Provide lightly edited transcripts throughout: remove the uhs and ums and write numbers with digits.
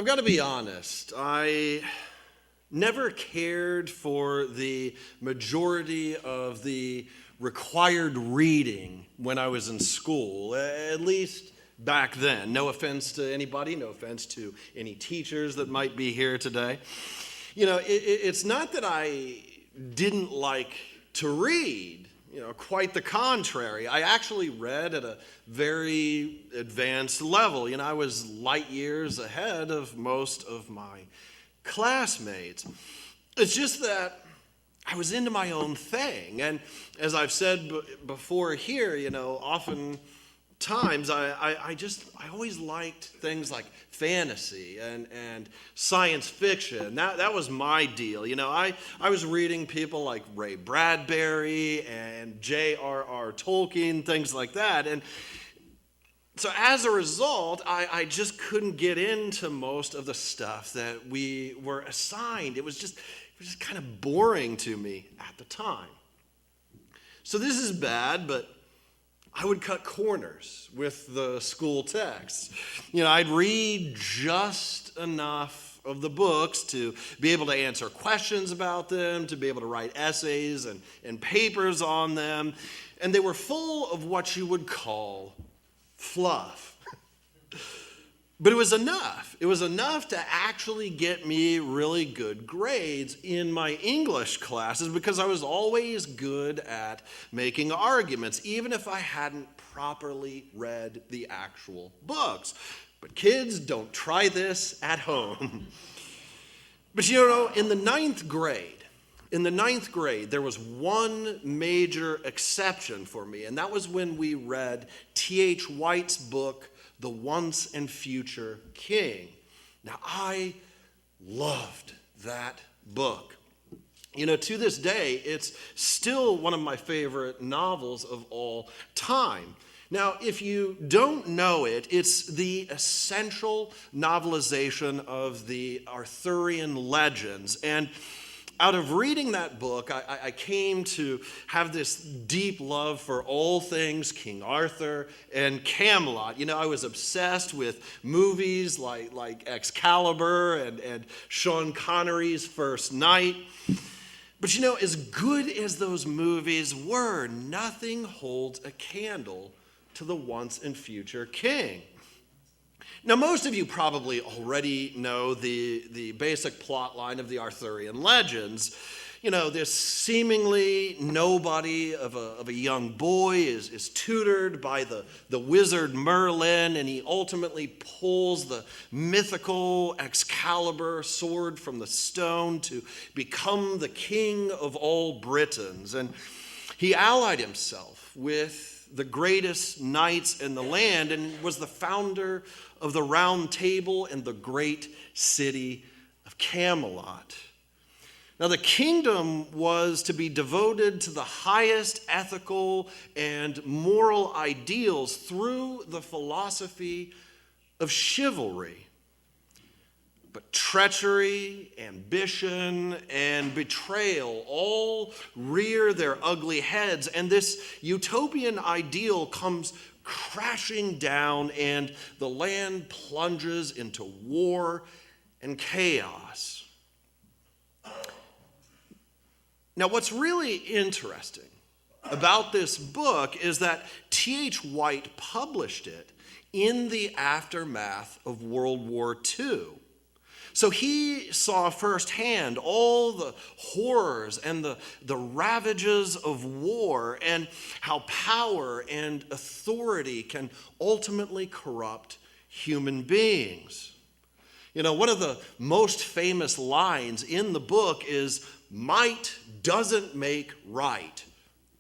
I've got to be honest. I never cared for the majority of the required reading when I was in school, at least back then. No offense to anybody, no offense to any teachers that might be here today. It's not that I didn't like to read. Quite the contrary. I actually read at a very advanced level. I was light years ahead of most of my classmates. It's just that I was into my own thing. And as I've said before here, often times I always liked things like fantasy and science fiction. That was my deal. I was reading people like Ray Bradbury and J.R.R. Tolkien, things like that. And so as a result, I just couldn't get into most of the stuff that we were assigned. It was just kind of boring to me at the time. So this is bad, but I would cut corners with the school texts. I'd read just enough of the books to be able to answer questions about them, to be able to write essays and papers on them. And they were full of what you would call fluff. But it was enough. It was enough to actually get me really good grades in my English classes because I was always good at making arguments, even if I hadn't properly read the actual books. But kids, don't try this at home. But in the ninth grade, there was one major exception for me, and that was when we read T.H. White's book, The Once and Future King. Now, I loved that book. To this day, it's still one of my favorite novels of all time. Now, if you don't know it, it's the essential novelization of the Arthurian legends. And out of reading that book, I came to have this deep love for all things King Arthur and Camelot. I was obsessed with movies like Excalibur and Sean Connery's First Knight. But as good as those movies were, nothing holds a candle to the once and future king. Now, most of you probably already know the basic plot line of the Arthurian legends. This seemingly nobody of a young boy is tutored by the wizard Merlin, and he ultimately pulls the mythical Excalibur sword from the stone to become the king of all Britons. And he allied himself with the greatest knights in the land and was the founder of the Round Table and the great city of Camelot. Now, the kingdom was to be devoted to the highest ethical and moral ideals through the philosophy of chivalry. But treachery, ambition, and betrayal all rear their ugly heads, and this utopian ideal comes crashing down, and the land plunges into war and chaos. Now, what's really interesting about this book is that T.H. White published it in the aftermath of World War II. So he saw firsthand all the horrors and the ravages of war and how power and authority can ultimately corrupt human beings. One of the most famous lines in the book is, "Might doesn't make right.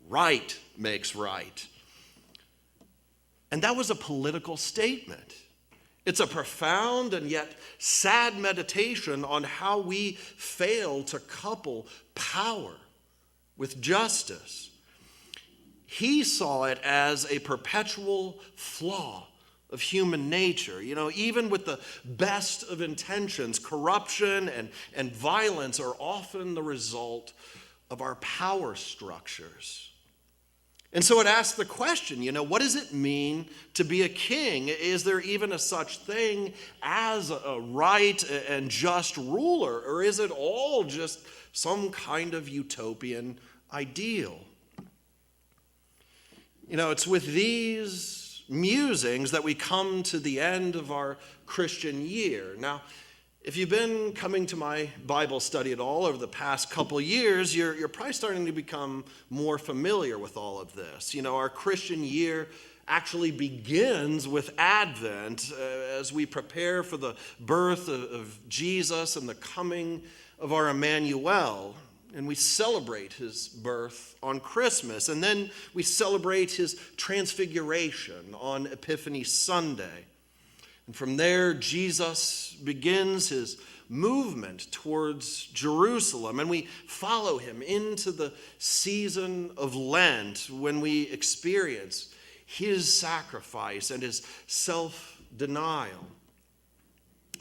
Right makes right." And that was a political statement. It's a profound and yet sad meditation on how we fail to couple power with justice. He saw it as a perpetual flaw of human nature. Even with the best of intentions, corruption and violence are often the result of our power structures. And so it asks the question, what does it mean to be a king? Is there even a such thing as a right and just ruler? Or is it all just some kind of utopian ideal? It's with these musings that we come to the end of our Christian year. Now, if you've been coming to my Bible study at all over the past couple years, you're probably starting to become more familiar with all of this. Our Christian year actually begins with Advent as we prepare for the birth of Jesus and the coming of our Emmanuel. And we celebrate his birth on Christmas. And then we celebrate his transfiguration on Epiphany Sunday. And from there, Jesus begins his movement towards Jerusalem, and we follow him into the season of Lent when we experience his sacrifice and his self-denial.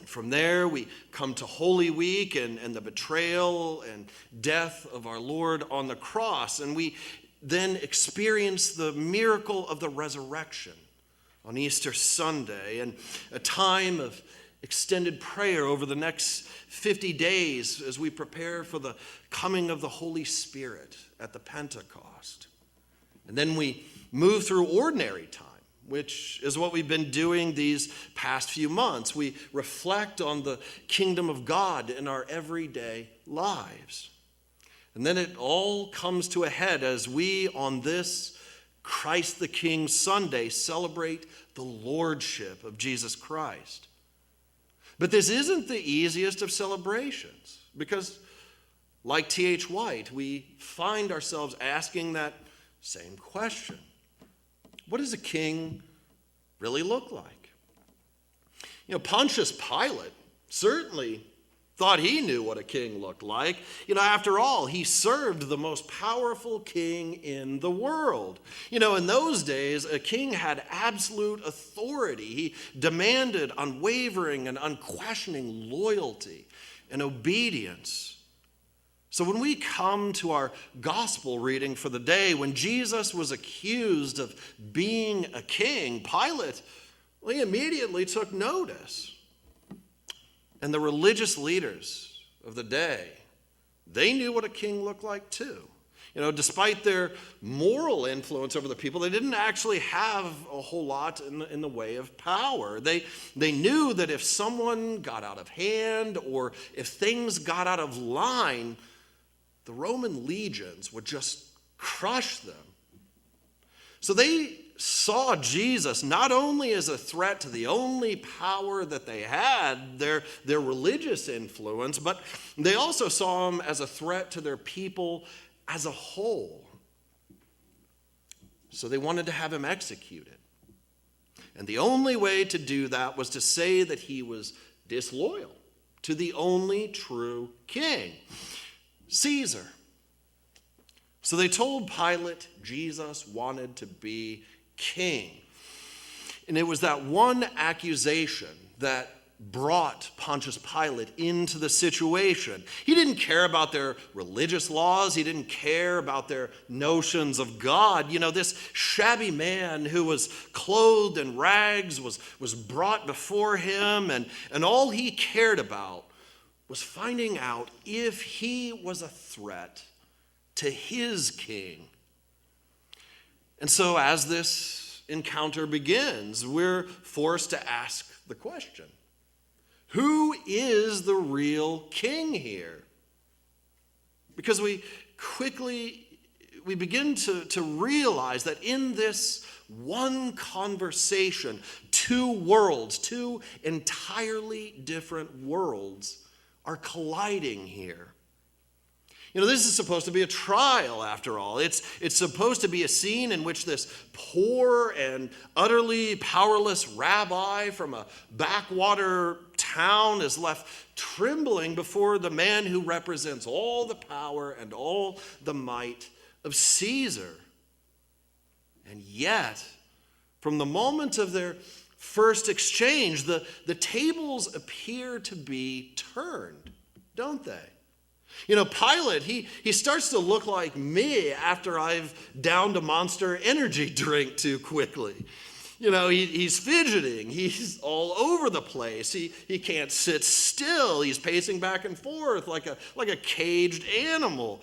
From there, we come to Holy Week and the betrayal and death of our Lord on the cross, and we then experience the miracle of the resurrection on Easter Sunday, and a time of extended prayer over the next 50 days as we prepare for the coming of the Holy Spirit at the Pentecost. And then we move through ordinary time, which is what we've been doing these past few months. We reflect on the kingdom of God in our everyday lives. And then it all comes to a head as we, on this Christ the King Sunday, celebrate the lordship of Jesus Christ. But this isn't the easiest of celebrations because, like T.H. White, we find ourselves asking that same question. What does a king really look like? Pontius Pilate certainly thought he knew what a king looked like. After all, he served the most powerful king in the world. In those days, a king had absolute authority. He demanded unwavering and unquestioning loyalty and obedience. So when we come to our gospel reading for the day, when Jesus was accused of being a king, Pilate, he immediately took notice. And the religious leaders of the day, they knew what a king looked like too. Despite their moral influence over the people, they didn't actually have a whole lot in the way of power. They knew that if someone got out of hand or if things got out of line, the Roman legions would just crush them. So they saw Jesus not only as a threat to the only power that they had, their religious influence, but they also saw him as a threat to their people as a whole. So they wanted to have him executed. And the only way to do that was to say that he was disloyal to the only true king, Caesar. So they told Pilate Jesus wanted to be king. And it was that one accusation that brought Pontius Pilate into the situation. He didn't care about their religious laws. He didn't care about their notions of God. This shabby man who was clothed in rags was brought before him, and all he cared about was finding out if he was a threat to his king. And so as this encounter begins, we're forced to ask the question, who is the real king here? Because we begin to realize that in this one conversation, two worlds, two entirely different worlds are colliding here. This is supposed to be a trial, after all. It's supposed to be a scene in which this poor and utterly powerless rabbi from a backwater town is left trembling before the man who represents all the power and all the might of Caesar. And yet, from the moment of their first exchange, the tables appear to be turned, don't they? Pilate, he starts to look like me after I've downed a Monster energy drink too quickly. He's fidgeting. He's all over the place. He can't sit still. He's pacing back and forth like a caged animal.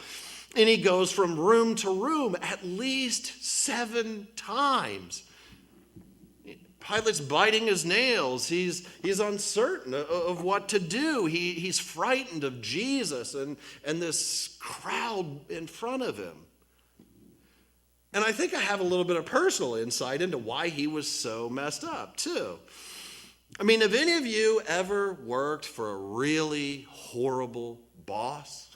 And he goes from room to room at least 7 times. Pilate's biting his nails. He's uncertain of what to do. He's frightened of Jesus and this crowd in front of him. And I think I have a little bit of personal insight into why he was so messed up, too. Have any of you ever worked for a really horrible boss?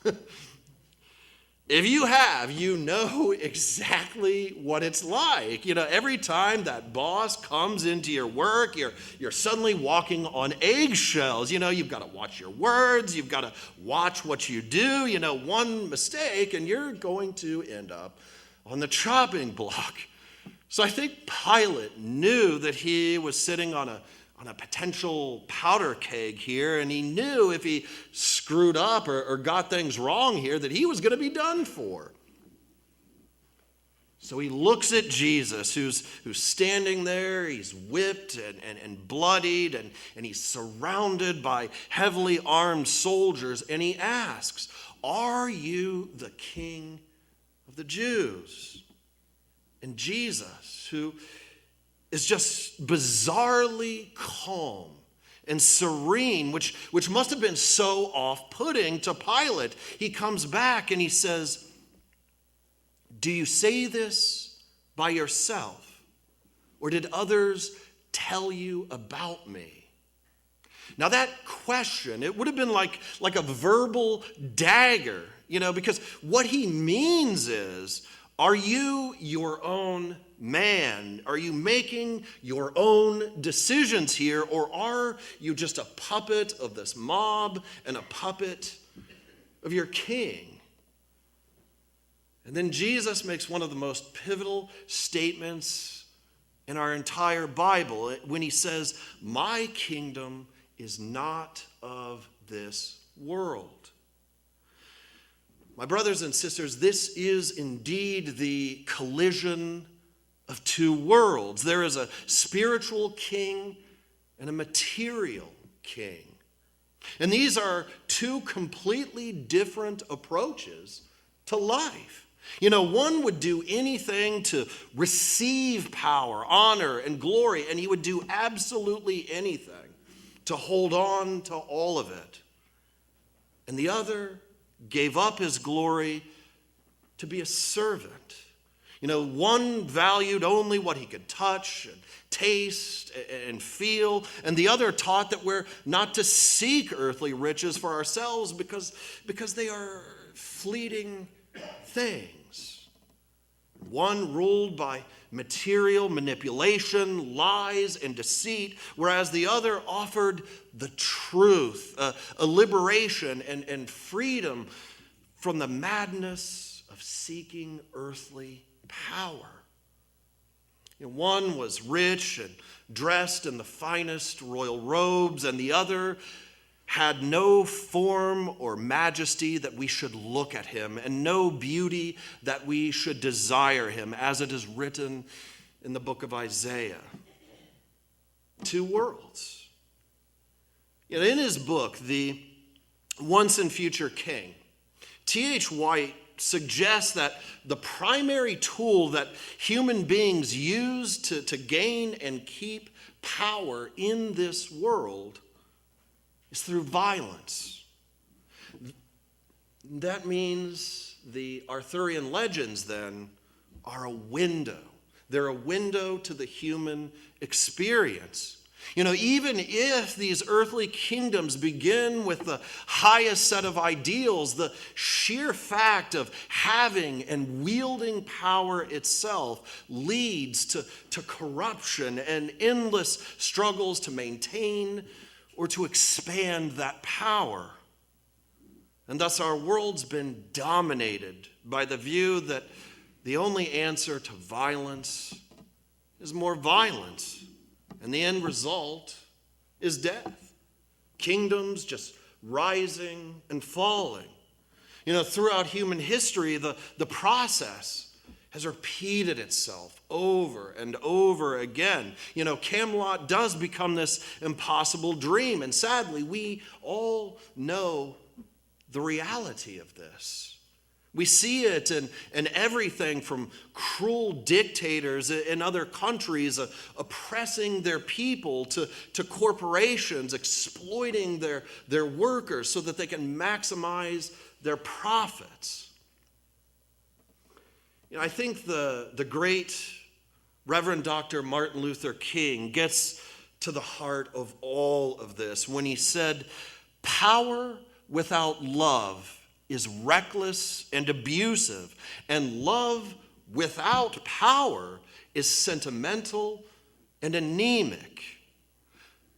If you have, you know exactly what it's like. Every time that boss comes into your work, you're suddenly walking on eggshells. You've got to watch your words. You've got to watch what you do. One mistake and you're going to end up on the chopping block. So I think Pilate knew that he was sitting on a potential powder keg here, and he knew if he screwed up or got things wrong here that he was going to be done for. So he looks at Jesus, who's standing there. He's whipped and bloodied, and he's surrounded by heavily armed soldiers, and he asks, "Are you the King of the Jews?" And Jesus, who is just bizarrely calm and serene, which must have been so off-putting to Pilate, he comes back and he says, "Do you say this by yourself, or did others tell you about me?" Now that question, it would have been like a verbal dagger, because what he means is, are you your own man? Are you making your own decisions here, or are you just a puppet of this mob and a puppet of your king? And then Jesus makes one of the most pivotal statements in our entire Bible when he says, "My kingdom is not of this world." My brothers and sisters, this is indeed the collision of 2 worlds. There is a spiritual king and a material king. And these are 2 completely different approaches to life. One would do anything to receive power, honor, and glory, and he would do absolutely anything to hold on to all of it. And the other gave up his glory to be a servant. One valued only what he could touch and taste and feel, and the other taught that we're not to seek earthly riches for ourselves because they are fleeting things. One ruled by material manipulation, lies, and deceit, whereas the other offered the truth, a liberation and freedom from the madness of seeking earthly power. One was rich and dressed in the finest royal robes, and the other had no form or majesty that we should look at him, and no beauty that we should desire him, as it is written in the book of Isaiah. 2 worlds. In his book, The Once and Future King, T.H. White suggests that the primary tool that human beings use to gain and keep power in this world is through violence. That means the Arthurian legends, then, are a window. They're a window to the human experience. Even if these earthly kingdoms begin with the highest set of ideals, the sheer fact of having and wielding power itself leads to corruption and endless struggles to maintain or to expand that power. And thus our world's been dominated by the view that the only answer to violence is more violence. And the end result is death. Kingdoms just rising and falling. Throughout human history, the process has repeated itself over and over again. Camelot does become this impossible dream, and sadly, we all know the reality of this. We see it in everything from cruel dictators in other countries oppressing their people to corporations exploiting their workers so that they can maximize their profits. I think the great Reverend Dr. Martin Luther King gets to the heart of all of this when he said, "Power without love is reckless and abusive, and love without power is sentimental and anemic.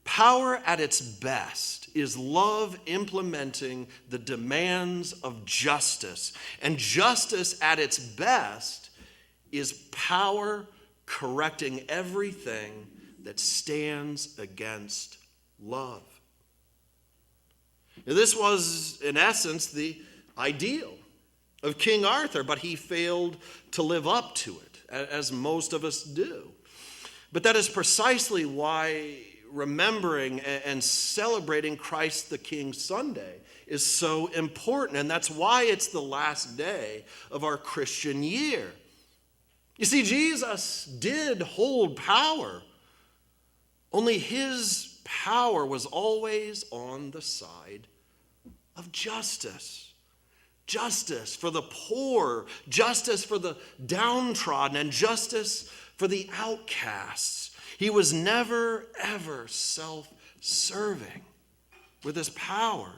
Power at its best is love implementing the demands of justice, and justice at its best is power correcting everything that stands against love." This was, in essence, the ideal of King Arthur, but he failed to live up to it, as most of us do. But that is precisely why remembering and celebrating Christ the King Sunday is so important, and that's why it's the last day of our Christian year. You see, Jesus did hold power, only his power was always on the side of justice. Justice for the poor, justice for the downtrodden, and justice for the outcasts. He was never, ever self-serving with his power.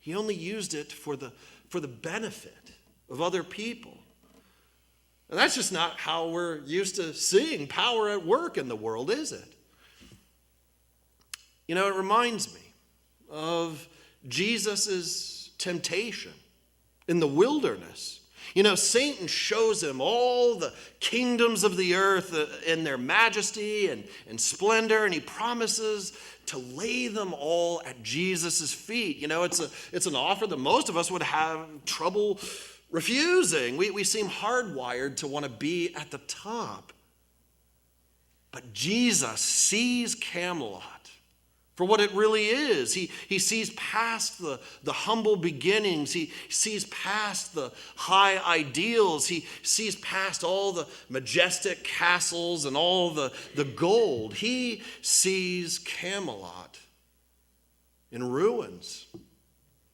He only used it for the benefit of other people. And that's just not how we're used to seeing power at work in the world, is it? It reminds me of Jesus' temptation in the wilderness. Satan shows him all the kingdoms of the earth in their majesty and splendor, and he promises to lay them all at Jesus' feet. It's an offer that most of us would have trouble refusing. We seem hardwired to want to be at the top. But Jesus sees Camelot for what it really is. He sees past the humble beginnings. He sees past the high ideals. He sees past all the majestic castles and all the gold. He sees Camelot in ruins.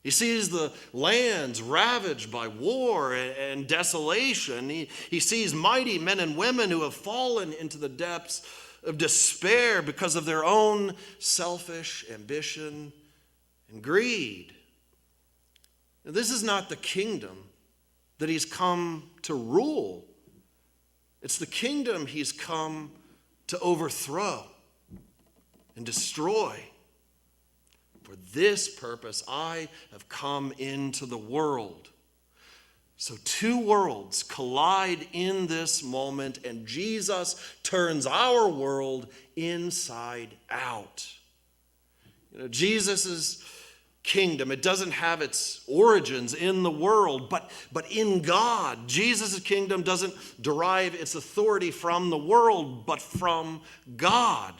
He sees the lands ravaged by war and desolation. He sees mighty men and women who have fallen into the depths of despair because of their own selfish ambition and greed. Now, this is not the kingdom that he's come to rule. It's the kingdom he's come to overthrow and destroy. For this purpose I have come into the world. So two worlds collide in this moment, and Jesus turns our world inside out. Jesus' kingdom, it doesn't have its origins in the world, but in God. Jesus' kingdom doesn't derive its authority from the world, but from God.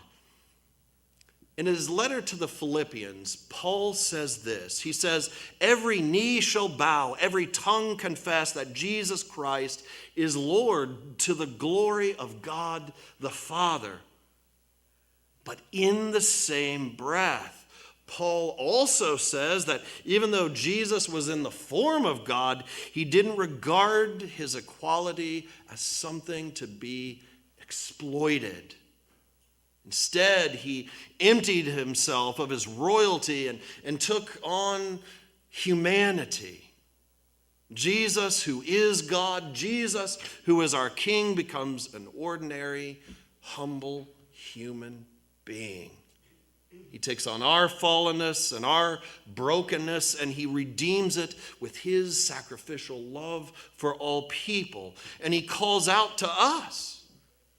In his letter to the Philippians, Paul says this. He says, "Every knee shall bow, every tongue confess that Jesus Christ is Lord, to the glory of God the Father." But in the same breath, Paul also says that even though Jesus was in the form of God, he didn't regard his equality as something to be exploited. Instead, he emptied himself of his royalty and took on humanity. Jesus, who is God, Jesus, who is our King, becomes an ordinary, humble human being. He takes on our fallenness and our brokenness, and he redeems it with his sacrificial love for all people. And he calls out to us.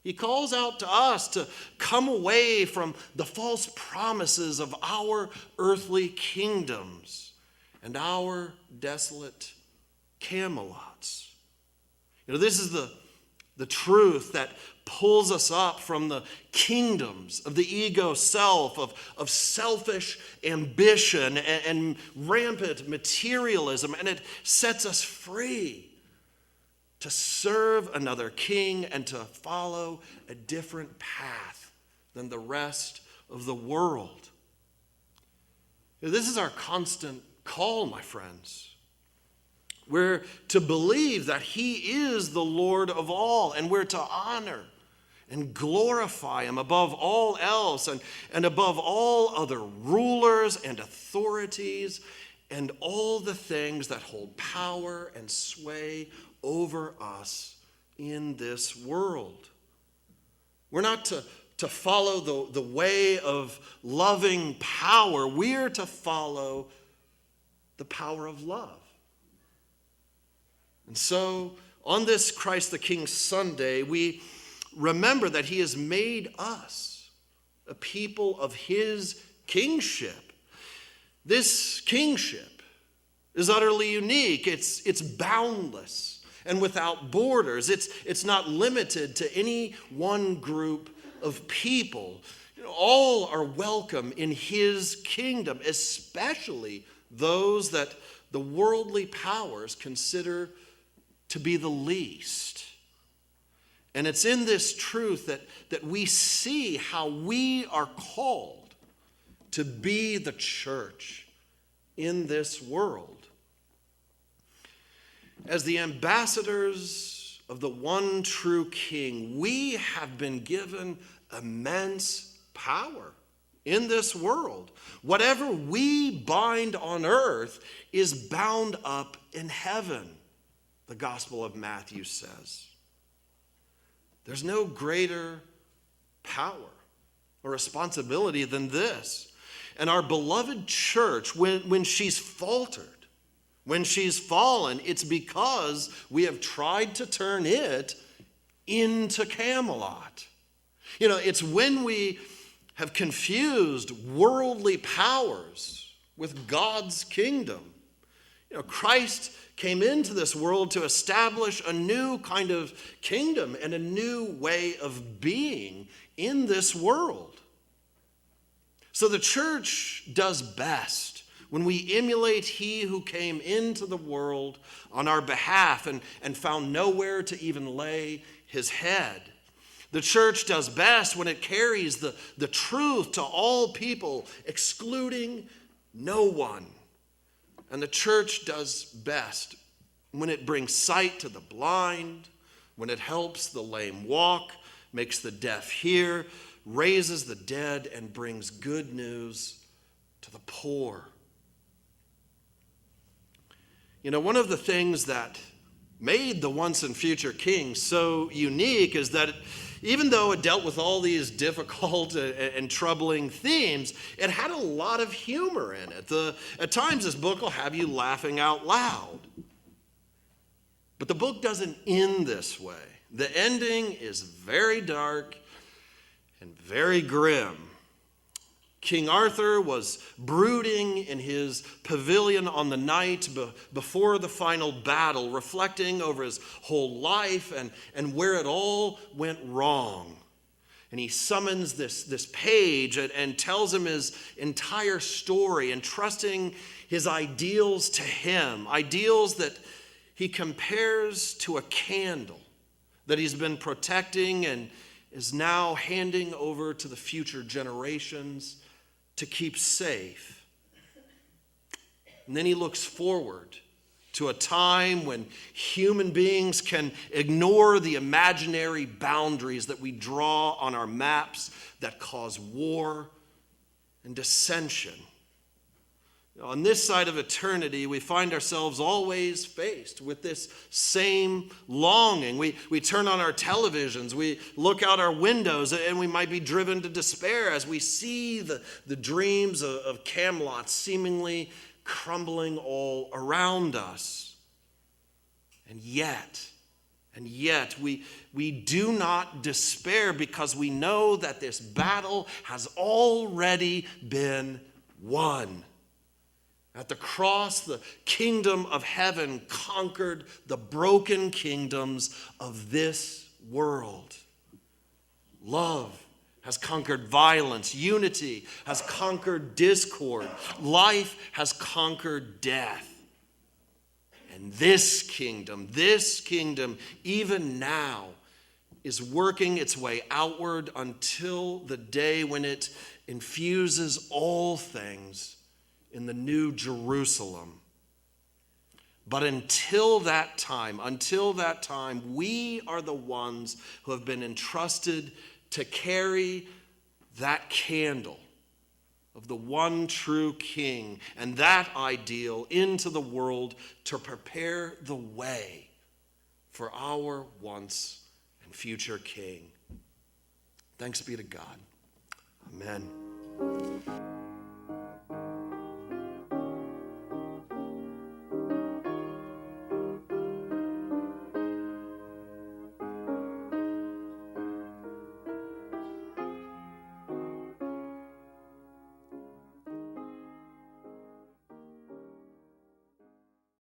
He calls out to us to come away from the false promises of our earthly kingdoms and our desolate Camelots. This is the truth that pulls us up from the kingdoms of the ego self, of selfish ambition and rampant materialism, and it sets us free to serve another king and to follow a different path than the rest of the world. This is our constant call, my friends. We're to believe that he is the Lord of all, and we're to honor and glorify him above all else and above all other rulers and authorities and all the things that hold power and sway over us in this world. We're not to follow the way of loving power. We're to follow the power of love. And so, on this Christ the King Sunday, we remember that he has made us a people of his kingship. This kingship is utterly unique. It's boundless and without borders. It's not limited to any one group of people. All are welcome in his kingdom, especially those that the worldly powers consider to be the least. And it's in this truth that we see how we are called to be the church in this world. As the ambassadors of the one true King, we have been given immense power in this world. Whatever we bind on earth is bound up in heaven, the Gospel of Matthew says. There's no greater power or responsibility than this. And our beloved church, when she's faltered, when she's fallen, it's because we have tried to turn it into Camelot. It's when we have confused worldly powers with God's kingdom. Christ came into this world to establish a new kind of kingdom and a new way of being in this world. So the church does best when we emulate he who came into the world on our behalf and found nowhere to even lay his head. The church does best when it carries the truth to all people, excluding no one. And the church does best when it brings sight to the blind, when it helps the lame walk, makes the deaf hear, raises the dead, and brings good news to the poor. One of the things that made the once and future king so unique is that even though it dealt with all these difficult and troubling themes, it had a lot of humor in it. At times, this book will have you laughing out loud. But the book doesn't end this way. The ending is very dark and very grim. King Arthur was brooding in his pavilion on the night before the final battle, reflecting over his whole life and where it all went wrong. And he summons this page and tells him his entire story, entrusting his ideals to him, ideals that he compares to a candle that he's been protecting and is now handing over to the future generations to keep safe. And then he looks forward to a time when human beings can ignore the imaginary boundaries that we draw on our maps that cause war and dissension. On this side of eternity, we find ourselves always faced with this same longing. We turn on our televisions, we look out our windows, and we might be driven to despair as we see the dreams of Camelot seemingly crumbling all around us. And yet we do not despair because we know that this battle has already been won. At the cross, the kingdom of heaven conquered the broken kingdoms of this world. Love has conquered violence. Unity has conquered discord. Life has conquered death. And this kingdom, even now, is working its way outward until the day when it infuses all things in the new Jerusalem. But until that time, we are the ones who have been entrusted to carry that candle of the one true King and that ideal into the world to prepare the way for our once and future King. Thanks be to God. Amen.